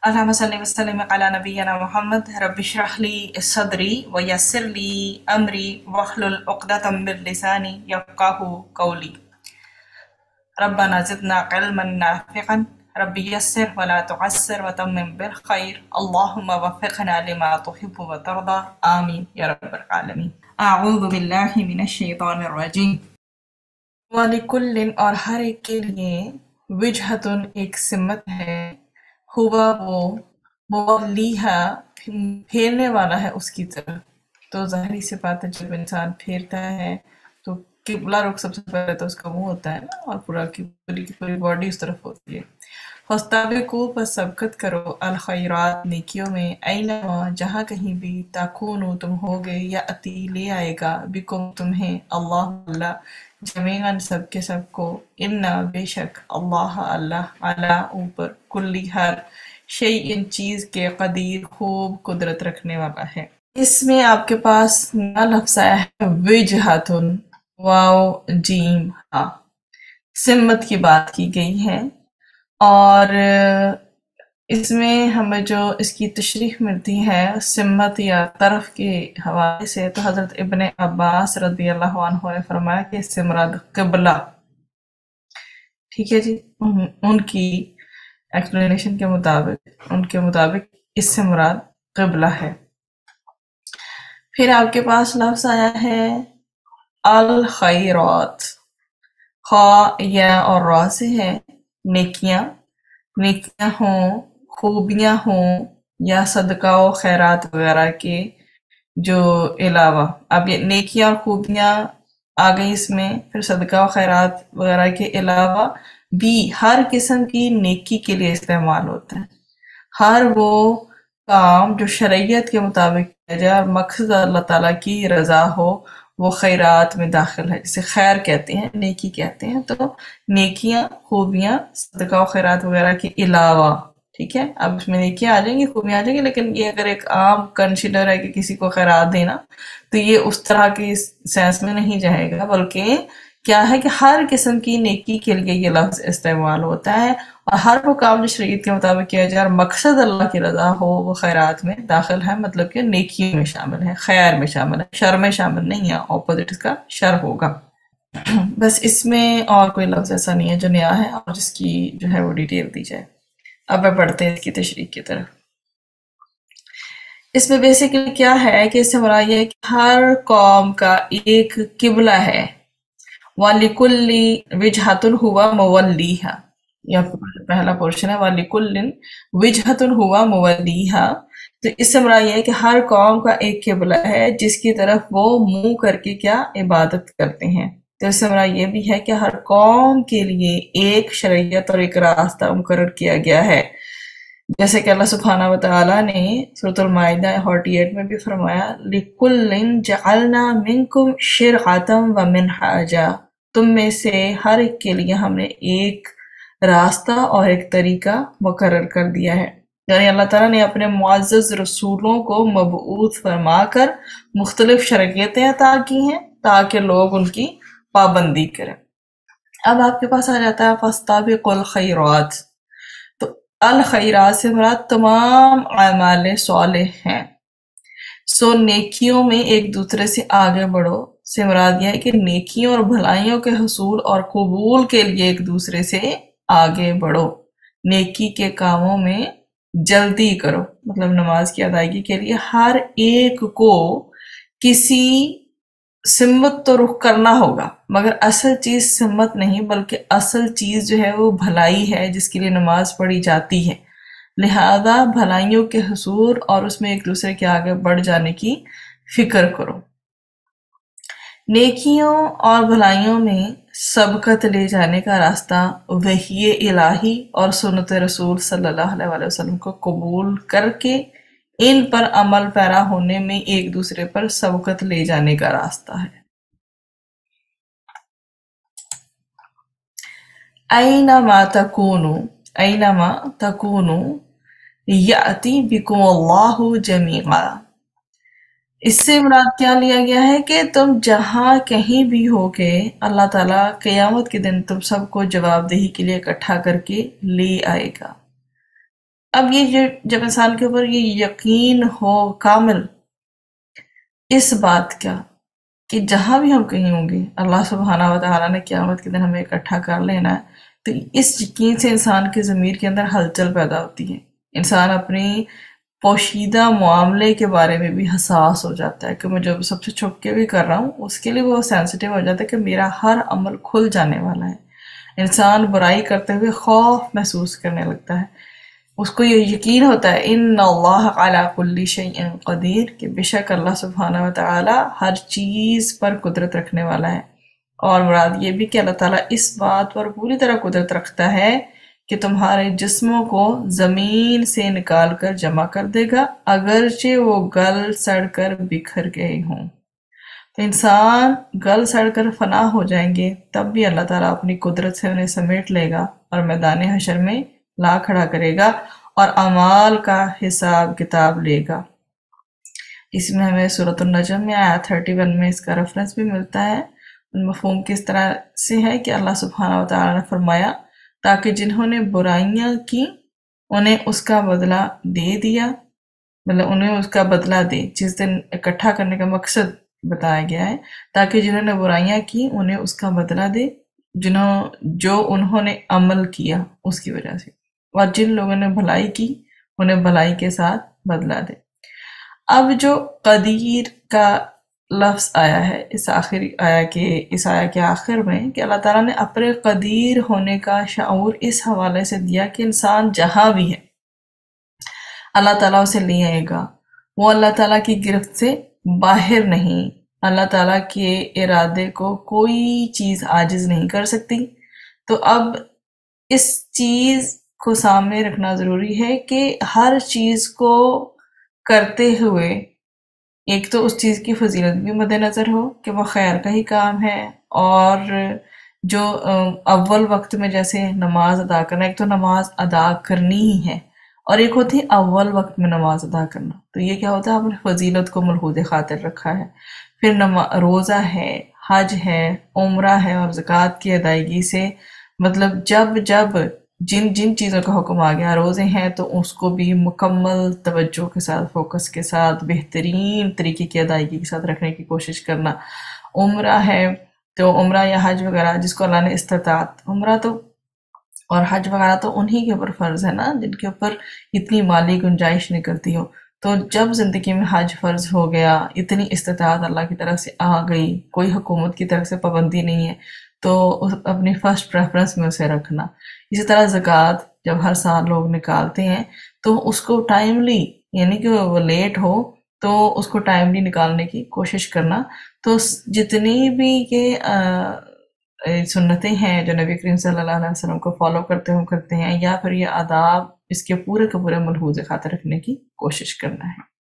اللهم صل وسلم على نبينا محمد رب اشرح لي صدري ويسر لي أمري واحلل عقدة من لساني يفقهوا قولي. ربنا زدنا علما نافعا رب يسر ولا تعسر وتمم بالخير اللهم وفقنا لما تحب وترضى آمين يا رب العالمين. أعوذ بالله من الشیطان الرجیم. وَلِكُلٍّ اور ہر ایک کے لیے وجہتن ایک سمت ہے، ہوا وہ مولیہا پھیرنے والا ہے اس کی طرف. تو ظاہری سی بات ہے جب انسان پھیرتا ہے تو قبلہ رخ سب سے پہلے تو اس کا منہ ہوتا ہے نا، اور پورا کی پوری باڈی اس طرف ہوتی ہے. فَاسْتَبِقُوا پس سبقت کرو الخیرات نیکیوں میں، اینما جہاں کہیں بھی تکونوا تم ہوگے یاتی لے آئے گا بکم تمہیں اللہ اللہ جمیعاً سب کے سب کو، انا بے شک اللہ اللہ علی اوپر کلی ہر شیء چیز کے قدیر خوب قدرت رکھنے والا ہے. اس میں آپ کے پاس نیا لفظ آیا ہے وجہتن، واو جیم ہا، سمت کی بات کی گئی ہے. اور اس میں ہمیں جو اس کی تشریح ملتی ہے سمت یا طرف کے حوالے سے، تو حضرت ابن عباس رضی اللہ عنہ نے فرمایا کہ اس سے مراد قبلہ. ٹھیک ہے جی، ان کی ایکسپلینیشن کے مطابق، ان کے مطابق اس سے مراد قبلہ ہے. پھر آپ کے پاس لفظ آیا ہے الخیرات، خا یا اور را سے ہے، نیکیاں، نیکیاں ہوں، خوبیاں ہوں، یا صدقہ و خیرات وغیرہ کے جو علاوہ. اب یہ نیکیاں اور خوبیاں آ گئی اس میں، پھر صدقہ و خیرات وغیرہ کے علاوہ بھی ہر قسم کی نیکی کے لیے استعمال ہوتا ہے. ہر وہ کام جو شریعت کے مطابق کیا جائے اور مقصد اللہ تعالیٰ کی رضا ہو، وہ خیرات میں داخل ہے. جسے خیر کہتے ہیں، نیکی کہتے ہیں. تو نیکیاں، خوبیاں، صدقہ و خیرات وغیرہ کے علاوہ. ٹھیک ہے، اب اس میں نیکیاں آ جائیں گی، خوبیاں آ جائیں گی، لیکن یہ اگر ایک عام کنسیڈر ہے کہ کسی کو خیرات دینا، تو یہ اس طرح کی سینس میں نہیں جائے گا، بلکہ کیا ہے کہ ہر قسم کی نیکی کے لیے یہ لفظ استعمال ہوتا ہے. اور ہر وہ کام جو شریعت کے مطابق کیا جائے اور مقصد اللہ کی رضا ہو، وہ خیرات میں داخل ہے، مطلب کہ نیکی میں شامل ہے، خیر میں شامل ہے، شر میں شامل نہیں ہے. اپوزٹ اس کا شر ہوگا. بس اس میں اور کوئی لفظ ایسا نہیں ہے جو نیا ہے اور جس کی جو ہے وہ ڈیٹیل دی جائے. اب میں پڑھتے ہیں اس کی تشریح کی طرف. اس میں بیسیکلی کیا ہے کہ اس سے مراد یہ ہے کہ ہر قوم کا ایک قبلہ ہے. وَلِكُلِّ وِجْهَةٌ هُوَ مُوَلِّيهَا، یہ آپ کا پہلا پورشن ہے. وَلِكُلٍّ وِجْهَةٌ هُوَ مُوَلِّيهَا، تو اس سے مراد یہ ہے کہ ہر قوم کا ایک قبلہ ہے جس کی طرف وہ منہ کر کے کیا عبادت کرتے ہیں. تو اس سے مراد یہ بھی ہے کہ ہر قوم کے لیے ایک شریعت اور ایک راستہ مقرر کیا گیا ہے. جیسے کہ اللہ سبحانہ وتعالیٰ نے سورۃ المائدہ 48 میں بھی فرمایا لِكُلٍّ جَعَلْنَا مِنْكُمْ شِرْعَةً وَمِنْحَاجًا، تم میں سے ہر ایک کے لیے ہم نے ایک راستہ اور ایک طریقہ مقرر کر دیا ہے. یعنی اللہ تعالیٰ نے اپنے معزز رسولوں کو مبعوث فرما کر مختلف شریعتیں عطا کی ہیں تاکہ لوگ ان کی پابندی کریں. اب آپ کے پاس آ جاتا ہے فَاسْتَبِقُوا الْخَيْرَاتِ، تو الخیرات سے مراد تمام اعمال صالح ہیں. سو نیکیوں میں ایک دوسرے سے آگے بڑھو سے مراد یہ ہے کہ نیکیوں اور بھلائیوں کے حصول اور قبول کے لیے ایک دوسرے سے آگے بڑھو. نیکی کے کاموں میں جلدی کرو، مطلب نماز کی ادائیگی کے لیے ہر ایک کو کسی سمت تو رخ کرنا ہوگا، مگر اصل چیز سمت نہیں، بلکہ اصل چیز جو ہے وہ بھلائی ہے جس کے لیے نماز پڑھی جاتی ہے. لہذا بھلائیوں کے حصول اور اس میں ایک دوسرے کے آگے بڑھ جانے کی فکر کرو. نیکیوں اور بھلائیوں میں سبقت لے جانے کا راستہ وحی الہی اور سنت رسول صلی اللہ علیہ وسلم کو قبول کر کے ان پر عمل پیرا ہونے میں ایک دوسرے پر سبقت لے جانے کا راستہ ہے. اینما تکونو، اینما تکونو یاتی بکم اللہ جمیعا، اس سے مراد کیا لیا گیا ہے کہ تم جہاں کہیں بھی ہو کے اللہ تعالیٰ قیامت کے دن تم سب کو جواب دہی کے لیے اکٹھا کر کے لے آئے گا. اب یہ جب انسان کے اوپر یہ یقین ہو کامل اس بات کا کہ جہاں بھی ہم کہیں ہوں گے اللہ سبحانہ و تعالیٰ نے قیامت کے دن ہمیں اکٹھا کر لینا ہے، تو اس یقین سے انسان کے ضمیر کے اندر ہلچل پیدا ہوتی ہے، انسان اپنی پوشیدہ معاملے کے بارے میں بھی حساس ہو جاتا ہے کہ میں جو سب سے چھپ کے بھی کر رہا ہوں اس کے لیے وہ سینسٹیو ہو جاتا ہے کہ میرا ہر عمل کھل جانے والا ہے، انسان برائی کرتے ہوئے خوف محسوس کرنے لگتا ہے، اس کو یہ یقین ہوتا ہے ان اللہ علی کل شیء قدیر کہ بے شک اللہ سبحانہ و تعالی ہر چیز پر قدرت رکھنے والا ہے، اور مراد یہ بھی کہ اللہ تعالیٰ اس بات پر پوری طرح قدرت رکھتا ہے کہ تمہارے جسموں کو زمین سے نکال کر جمع کر دے گا اگرچہ وہ گل سڑ کر بکھر گئے ہوں، تو انسان گل سڑ کر فنا ہو جائیں گے تب بھی اللہ تعالیٰ اپنی قدرت سے انہیں سمیٹ لے گا اور میدان حشر میں لا کھڑا کرے گا اور اعمال کا حساب کتاب لے گا۔ اس میں ہمیں سورۃ النجم میں آیت 31 میں اس کا ریفرنس بھی ملتا ہے۔ مفہوم کس طرح سے ہے کہ اللہ سبحانہ و تعالیٰ نے فرمایا تاکہ جنہوں نے برائیاں کی انہیں اس کا بدلہ دے دیا، مطلب انہیں اس کا بدلہ دے، جس دن اکٹھا کرنے کا مقصد بتایا گیا ہے، تاکہ جنہوں نے برائیاں کی انہیں اس کا بدلہ دے جو انہوں نے عمل کیا اس کی وجہ سے، اور جن لوگوں نے بھلائی کی انہیں بھلائی کے ساتھ بدلہ دے۔ اب جو قدیر کا لفظ آیا ہے اس آیا کے آخر میں کہ اللہ تعالیٰ نے اپنے قدیر ہونے کا شعور اس حوالے سے دیا کہ انسان جہاں بھی ہے اللہ تعالیٰ اسے لے آئے گا، وہ اللہ تعالیٰ کی گرفت سے باہر نہیں، اللہ تعالیٰ کے ارادے کو کوئی چیز عاجز نہیں کر سکتی۔ تو اب اس چیز کو سامنے رکھنا ضروری ہے کہ ہر چیز کو کرتے ہوئے ایک تو اس چیز کی فضیلت بھی مد نظر ہو کہ وہ خیر کا ہی کام ہے، اور جو اول وقت میں جیسے نماز ادا کرنا، ایک تو نماز ادا کرنی ہی ہے اور ایک ہوتی ہے اول وقت میں نماز ادا کرنا، تو یہ کیا ہوتا ہے، آپ نے فضیلت کو ملحوظ خاطر رکھا ہے۔ پھر روزہ ہے، حج ہے، عمرہ ہے، اور زکوٰۃ کی ادائیگی سے مطلب جب جن چیزوں کا حکم آ گیا، روزے ہیں تو اس کو بھی مکمل توجہ کے ساتھ، فوکس کے ساتھ، بہترین طریقے کی ادائیگی کے ساتھ رکھنے کی کوشش کرنا۔ عمرہ ہے تو عمرہ یا حج وغیرہ جس کو اللہ نے استطاعت، عمرہ تو اور حج وغیرہ تو انہی کے اوپر فرض ہے نا جن کے اوپر اتنی مالی گنجائش نکلتی ہو، تو جب زندگی میں حج فرض ہو گیا، اتنی استطاعت اللہ کی طرف سے آ گئی، کوئی حکومت کی طرف سے پابندی نہیں ہے، تو اپنی فرسٹ پریفرنس میں اسے رکھنا۔ اسی طرح زکوٰۃ جب ہر سال لوگ نکالتے ہیں تو اس کو ٹائملی، یعنی کہ وہ لیٹ ہو تو اس کو ٹائملی نکالنے کی کوشش کرنا۔ تو جتنی بھی یہ سنتیں ہیں جو نبی کریم صلی اللہ علیہ وسلم کو فالو کرتے ہیں، یا پھر یہ آداب اس کے پورے ملحوظ خاطر رکھنے کی کوشش کرنا ہے۔